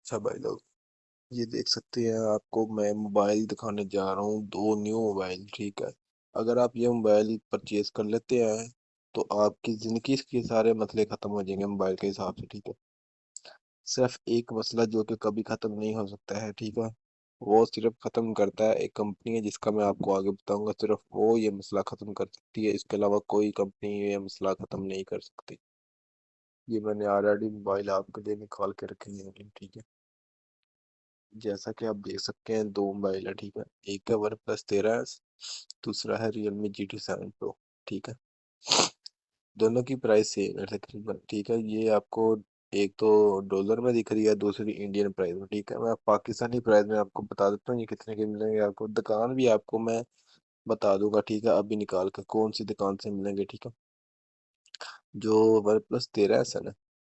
अच्छा भाई लोग, ये देख सकते हैं, आपको मैं मोबाइल दिखाने जा रहा हूँ, दो न्यू मोबाइल। ठीक है, अगर आप ये मोबाइल परचेज कर लेते हैं तो आपकी जिंदगी के सारे मसले खत्म हो जाएंगे मोबाइल के हिसाब से। ठीक है, सिर्फ एक मसला जो कि कभी खत्म नहीं हो सकता है, ठीक है, वो सिर्फ खत्म करता है एक कंपनी है जिसका मैं आपको आगे बताऊंगा। सिर्फ वो ये मसला खत्म कर सकती है, इसके अलावा कोई कंपनी ये मसला खत्म नहीं कर सकती। ये मैंने ऑलरेडी मोबाइल आपके लिए निकाल के रखे हैं। ठीक है, जैसा कि आप देख सकते हैं, दो मोबाइल है। ठीक है, एक है वन प्लस 13S, दूसरा है रियलमी GT7 Pro। ठीक है, दोनों की प्राइस सेम है तकरीबन। ठीक है, ये आपको एक तो डॉलर में दिख रही है, दूसरी इंडियन प्राइस में। ठीक है, मैं पाकिस्तानी प्राइस में आपको बता देता हूँ ये कितने के मिलेंगे। आपको दुकान भी आपको मैं बता दूंगा। ठीक है, अभी निकाल कर कौन सी दुकान से मिलेंगे। ठीक है, जो वन प्लस 13S है ना,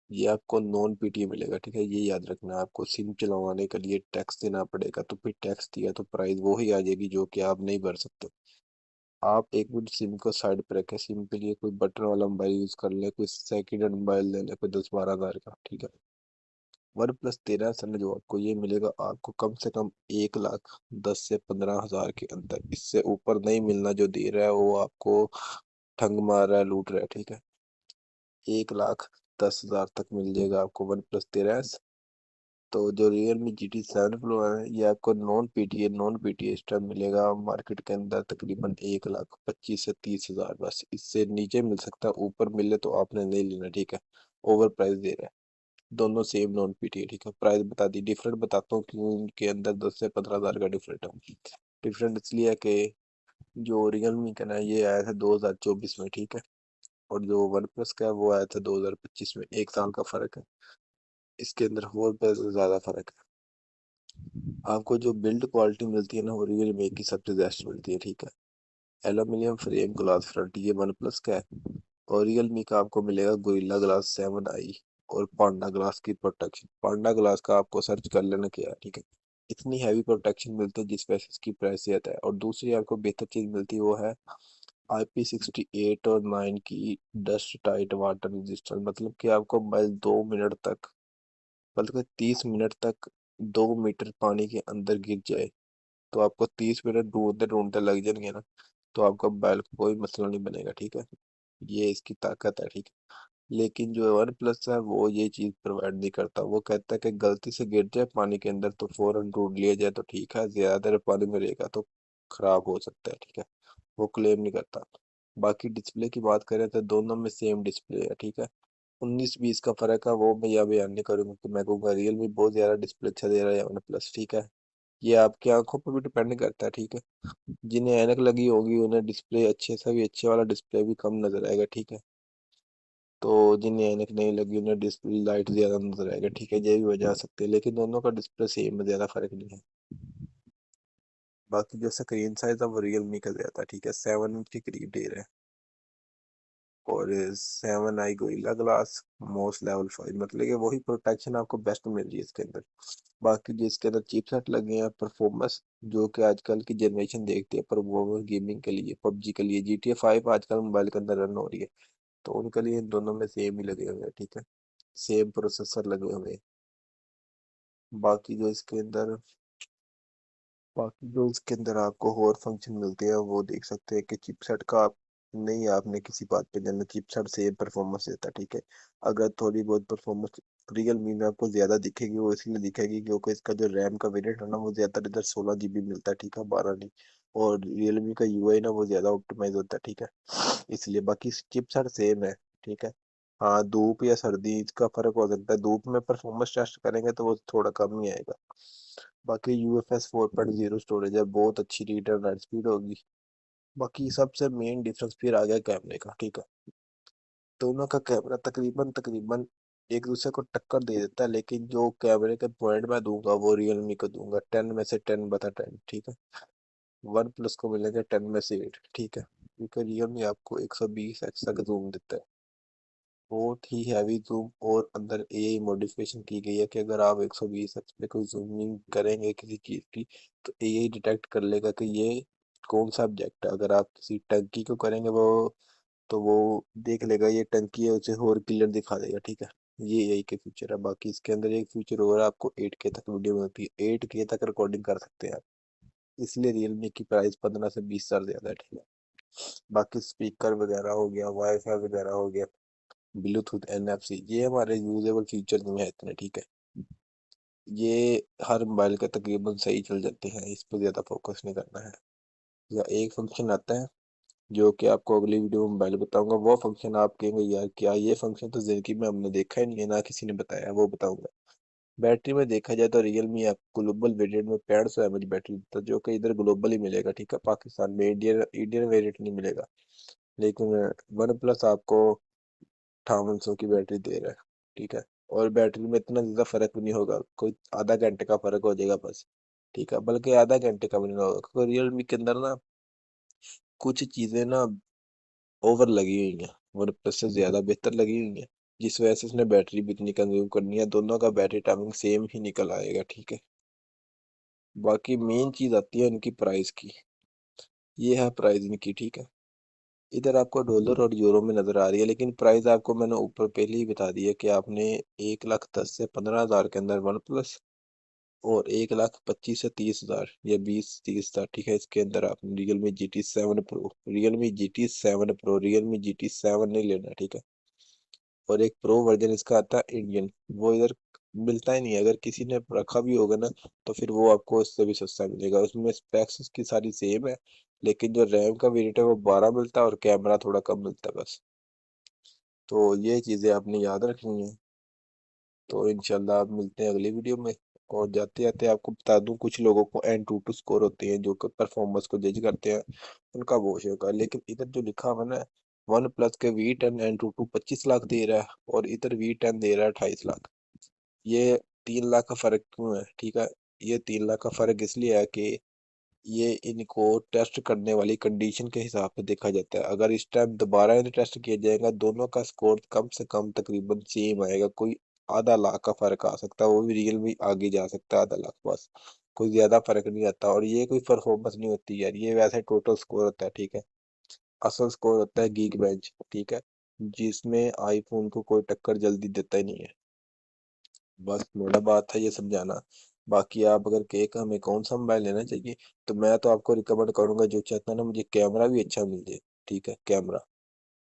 ये आपको नॉन पीटी मिलेगा। ठीक है, ये याद रखना, आपको सिम चलवाने के लिए टैक्स देना पड़ेगा, तो फिर टैक्स दिया तो प्राइस वो ही आ जाएगी जो कि आप नहीं भर सकते। आप एक मिनट सिम को साइड पर रखें, सिम के लिए कोई बटन वाला मोबाइल यूज कर ले, कोई सेकंड हैंड मोबाइल ले ले, कोई 10-12 हज़ार का। ठीक है, वन प्लस 13 जो आपको ये मिलेगा, आपको कम से कम 1,10 से 15 हज़ार के अंदर। इससे ऊपर नहीं मिलना, जो दे रहा है वो आपको ठग मार रहा है, लूट रहा है। ठीक है, 1,10,000 तक मिल जाएगा आपको वन प्लस 13। तो जो रियलमी GT7 Pro है, ये आपको नॉन पीटीए इस टाइम मिलेगा मार्केट के अंदर तकरीबन 1,25 से 30 हज़ार। बस इससे नीचे मिल सकता है, ऊपर मिले तो आपने नहीं लेना। ठीक है, ओवर प्राइस दे रहा है। दोनों सेम नॉन पीटीए। ठीक है, प्राइस बता दी, डिफरेंट बताता हूँ क्यों इनके अंदर 10 से 15 हज़ार का डिफरेंट है। डिफरेंट इसलिए है कि जो रियलमी का ना, ये आया था 2024 में। ठीक है, और जो वन प्लस का है वो आया था 2025 में। 1 साल का फर्क है, इसके अंदर और पैसे ज्यादा फर्क है। आपको जो बिल्ड क्वालिटी मिलती है ना, वो रियलमी की सबसे बेस्ट मिलती है। ठीक है, एल्यूमिनियम फ्रेम ग्लास फ्रंट, ये वन प्लस का है। और रियलमी का आपको मिलेगा गोरिल्ला ग्लास 7i और पांडा ग्लास की प्रोटेक्शन। पांडा ग्लास का आपको सर्च कर लेना क्या है। ठीक है, इतनी हैवी प्रोटेक्शन मिलती है जिस वजह से इसकी प्राइस आता है। और दूसरी आपको बेहतर चीज मिलती है, वो है IP68 और 9 की डस्ट टाइट वाटर रेजिस्टेंस। मतलब कि आपको मोबाइल 2 मिनट तक, बल्कि 30 मिनट तक 2 मीटर पानी के अंदर गिर जाए तो आपको 30 मिनट ढूंढते ढूंढते लग जाएंगे ना, तो आपका मोबाइल को कोई मसला नहीं बनेगा। ठीक है, ये इसकी ताकत है। ठीक है, लेकिन जो वन प्लस है वो ये चीज प्रोवाइड नहीं करता। वो कहता है कि गलती से गिर जाए पानी के अंदर तो फौरन ढूंढ लिया जाए तो ठीक है, ज्यादा देर पानी में रहेगा तो खराब हो सकता है। ठीक है, वो क्लेम नहीं करता। बाकी डिस्प्ले की बात करें तो दोनों में सेम डिस्प्ले है। ठीक है, 19-20 का फर्क है, वो मैं यहाँ बयान नहीं करूंगा कि मैं कहूँगा रियल मी बहुत ज्यादा डिस्प्ले अच्छा दे रहा है या वन प्लस। ठीक है, ये आपकी आंखों पर भी डिपेंड करता है। ठीक है, जिन्हें ऐनक लगी होगी उन्हें डिस्प्ले अच्छे से भी अच्छे वाला डिस्प्ले भी कम नजर आएगा। ठीक है, तो जिन्हें ऐनक नहीं लगी उन्हें डिस्प्ले लाइट ज्यादा नजर आएगा। ठीक है, ये भी वजह आ सकती है, लेकिन दोनों का डिस्प्ले सेम है, ज्यादा फर्क नहीं है। बाकी जो स्क्रीन साइज है वो रियल मी का ज्यादा है। ठीक है, 7 इंच के करीब दे रहे हैं। और 7i gorilla glass most level 5, मतलब कि वही प्रोटेक्शन आपको बेस्ट मिल रही है इसके अंदर। बाकी जो इसके अंदर चिपसेट लगे हैं, परफॉर्मेंस जो कि आजकल की जनरेशन देखती है परफॉर्मेंस गेमिंग के लिए, पबजी के लिए, GTA 5 आजकल मोबाइल के अंदर रन हो रही है, तो उनके लिए इन दोनों में सेम ही लगे हुए हैं। ठीक है, सेम प्रोसेसर लगे हुए हैं। बाकी जो इसके अंदर बाकी जो इसके अंदर आपको और फंक्शन मिलते हैं वो देख सकते हैं कि चिपसेट का आप नहीं, आपने किसी बात पे जाना, चिपसेट सेम परफॉर्मेंस देता है। ठीक है, अगर थोड़ी बहुत परफॉर्मेंस रियल मी में आपको ज्यादा दिखेगी, वो इसलिए दिखेगी क्योंकि इसका जो रैम का वेरिएंट है ना, वो ज्यादातर इधर 16 GB मिलता है। ठीक है, 12 नहीं। और रियलमी का यूआई ना वो ज्यादा ऑप्टिमाइज होता है। ठीक है, इसलिए बाकी चिपसेट सेम है। ठीक है, हाँ, धूप या सर्दी इसका फर्क हो सकता है, धूप में परफॉर्मेंस टेस्ट करेंगे तो वो थोड़ा कम ही आएगा। बाकी UFS 4.0 स्टोरेज है, बहुत अच्छी रीड एंड राइट स्पीड होगी। बाकी सबसे मेन डिफरेंस फिर आ गया कैमरे का। ठीक है, दोनों का कैमरा तकरीबन तकरीबन एक दूसरे को टक्कर दे देता है, लेकिन जो कैमरे के पॉइंट मैं दूंगा वो रियलमी को दूंगा, 10 में से 10/10। ठीक है, वन प्लस को मिलेंगे 10 में से 8। ठीक है, क्योंकि रियलमी आपको 120x तक जूम देता है, बहुत ही हैवी जूम। और अंदर एआई मॉडिफिकेशन की गई है कि अगर आप 120x पे कोई जूमिंग करेंगे किसी चीज की, तो एआई डिटेक्ट कर लेगा कि ये कौन सा ऑब्जेक्ट है। अगर आप किसी टंकी को करेंगे वो, तो वो देख लेगा ये टंकी है, उसे और क्लियर दिखा देगा। ठीक है, ये यही के फीचर है। बाकी इसके अंदर एक फीचर और है, आपको 8K तक वीडियो मिलती है, 8K तक रिकॉर्डिंग कर सकते हैं आप। इसलिए रियलमी की प्राइस 15 से 20 हज़ार ज्यादा है, ठीक है। बाकी स्पीकर वगैरह हो गया, वाईफाई वगैरह हो गया, ब्लूटूथ, NFC, ये हमारे यूजेबल फीचर नहीं है इतने, ठीक है। ये हर मोबाइल के तकरीबन सही चल जाते हैं, इस पर ज्यादा फोकस नहीं करना है। या एक फंक्शन आता है जो कि आपको अगली वीडियो में मोबाइल बताऊंगा, वो फंक्शन आप कहेंगे यार क्या ये फंक्शन तो जिंदगी में हमने देखा ही नहीं है, ना किसी ने बताया, वो बताऊंगा। बैटरी में देखा जाए तो रियलमी आपको ग्लोबल वेरिएंट में 6500 mAh बैटरी देता है, जो कि इधर ग्लोबल ही मिलेगा, ठीक है। पाकिस्तान में इंडियन इंडियन वेरिएंट नहीं मिलेगा। लेकिन वन प्लस आपको 5800 की बैटरी दे रहा है, ठीक है। और बैटरी में इतना ज्यादा फर्क भी नहीं होगा, कोई आधा घंटे का फर्क हो जाएगा बस, ठीक है। बल्कि आधा घंटे का भी नहीं होगा, क्योंकि रियलमी के अंदर ना कुछ चीजें ना ओवर लगी हुई हैं, वन प्लस से ज्यादा बेहतर लगी हुई हैं, जिस वजह से इसने बैटरी भी इतनी कंज्यूम करनी है। दोनों का बैटरी टाइमिंग सेम ही निकल आएगा, ठीक है। बाकी मेन चीज आती है इनकी प्राइस की। ये है प्राइस इनकी, ठीक है। इधर आपको डॉलर और यूरो में नजर आ रही है, लेकिन प्राइस आपको मैंने ऊपर पहले ही बता दी है कि आपने 1,10 से 15 हज़ार के अंदर वन प्लस, और 1,25 से 30 हज़ार या 20-30 हज़ार, ठीक है, इसके अंदर आपने रियलमी GT 7 Pro नहीं लेना, ठीक है। और एक प्रो वर्जन इसका आता है इंडियन, वो इधर मिलता ही नहीं है। अगर किसी ने रखा भी होगा ना, तो फिर वो आपको इससे भी सस्ता मिलेगा। उसमें स्पेक्स उसकी सारी सेम है, लेकिन जो रैम का वेरिएंट है वो 12 मिलता है और कैमरा थोड़ा कम मिलता है बस। तो ये चीजें आपने याद रखनी है। तो इंशाल्लाह आप मिलते हैं अगली वीडियो में। और जाते जाते आपको बता दूं, कुछ लोगों को N22 स्कोर होते हैं जो कि परफॉर्मेंस को जज करते हैं, उनका वो होगा। लेकिन इधर जो लिखा हुआ ना, वन प्लस के V10 N22 25 लाख दे रहा है, और इधर V10 दे रहा है 28 लाख। ये 3 लाख का फर्क क्यों है, ठीक है। ये 3 लाख का फर्क इसलिए है कि ये इनको टेस्ट करने वाली कंडीशन के हिसाब से देखा जाता है। अगर इस टाइम दोबारा इन्हें टेस्ट किया जाएगा, दोनों का स्कोर कम से कम तकरीबन सेम आएगा। कोई आधा लाख का फर्क आ सकता है, वो भी रियल में आगे जा सकता है आधा लाख बस, कोई ज्यादा फर्क नहीं आता। और ये कोई परफॉर्मेंस नहीं होती यार, ये वैसे टोटल स्कोर होता है, ठीक है। असल स्कोर होता है गीक बेंच, ठीक है, जिसमें आईफोन को कोई टक्कर जल्दी देता ही नहीं है। बस मेरा बात है ये समझाना। बाकी आप अगर केक हमें कौन सा मोबाइल लेना चाहिए, तो मैं तो आपको रिकमेंड करूंगा, जो चाहता है ना मुझे कैमरा भी अच्छा मिल जाए, ठीक है, कैमरा,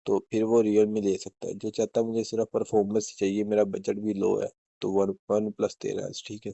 तो फिर वो रियलमी ले सकता है। जो चाहता है मुझे सिर्फ परफॉर्मेंस चाहिए, मेरा बजट भी लो है, तो वन वन प्लस 13 ठीक है।